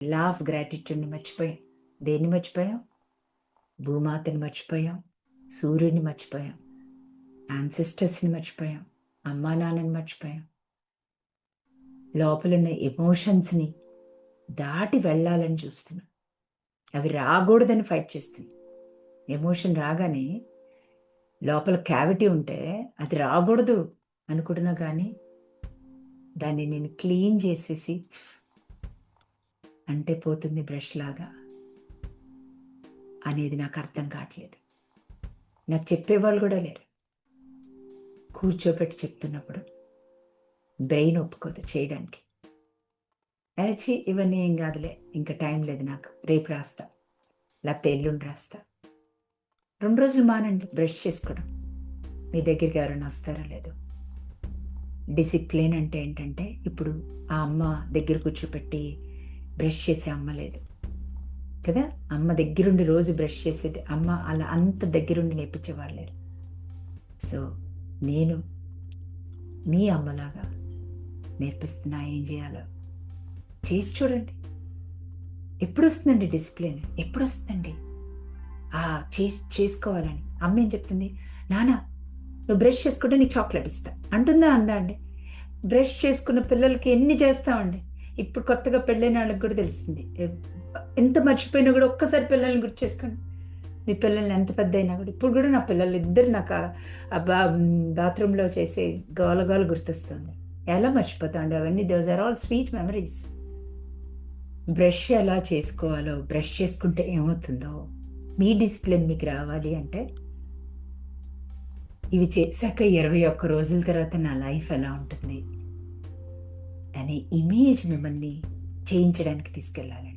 Law of గ్రాటిట్యూడ్ని మర్చిపోయాం. దేన్ని మర్చిపోయాం? భూమాతని మర్చిపోయాం, సూర్యుడిని మర్చిపోయాం, యాన్సిస్టర్స్ని మర్చిపోయాం, అమ్మా నాన్నని మర్చిపోయాం. లోపలున్న ఎమోషన్స్ని దాటి వెళ్ళాలని చూస్తున్నాం. అవి రాకూడదని ఫైట్ చేస్తున్నాం. ఎమోషన్ రాగానే లోపల క్యావిటీ ఉంటే అది రాకూడదు అనుకుంటున్నా, కానీ దాన్ని నేను క్లీన్ చేసేసి అంటే పోతుంది బ్రష్ లాగా అనేది నాకు అర్థం కావట్లేదు. నాకు చెప్పేవాళ్ళు కూడా లేరు. కూర్చోపెట్టి చెప్తున్నప్పుడు బ్రెయిన్ ఒప్పుకోదు చేయడానికి. యాచి ఇవన్నీ ఏం కాదులే, ఇంకా టైం లేదు నాకు, రేపు రాస్తా, లేకపోతే ఎల్లుండి రాస్తా. 2 రోజులు మానండి బ్రష్ చేసుకోవడం. మీ దగ్గరికి ఎవరైనా వస్తారో లేదో. డిసిప్లిన్ అంటే ఏంటంటే, ఇప్పుడు ఆ అమ్మ దగ్గర కూర్చోపెట్టి బ్రష్ చేసే అమ్మ లేదు కదా. అమ్మ దగ్గరుండి రోజు బ్రష్ చేసేది అమ్మ, అలా అంత దగ్గరుండి నేర్పించేవాళ్ళు లేరు. సో నేను మీ అమ్మలాగా నేర్పిస్తున్నా ఏం చేయాలో. చేసి చూడండి. ఎప్పుడు వస్తుందండి డిసిప్లిన్? ఎప్పుడు వస్తుందండి చేసుకోవాలని? అమ్మ ఏం చెప్తుంది? నాన్న నువ్వు బ్రష్ చేసుకుంటే నీకు చాక్లెట్ ఇస్తా అంటుందా? అందా అండి? బ్రష్ చేసుకున్న పిల్లలకి ఎన్ని చేస్తామండి. ఇప్పుడు కొత్తగా పెళ్ళైన వాళ్ళకి కూడా తెలుస్తుంది. ఎంత మర్చిపోయినా కూడా ఒక్కసారి పిల్లల్ని గుర్తు చేసుకోండి. మీ పిల్లల్ని ఎంత పెద్ద అయినా కూడా. ఇప్పుడు కూడా నా పిల్లలు ఇద్దరు నాకు బాత్రూంలో చేసే గోలగోల గుర్తొస్తుంది. ఎలా మర్చిపోతామండి అవన్నీ? Those are all sweet memories. Brush ఎలా చేసుకోవాలో, బ్రష్ చేసుకుంటే ఏమవుతుందో, మీ డిసిప్లిన్ మీకు రావాలి అంటే, ఇవి చేశాక 21 రోజుల తర్వాత నా లైఫ్ ఎలా ఉంటుంది అనే ఇమేజ్ మిమ్మల్ని చేయించడానికి తీసుకెళ్ళాలి.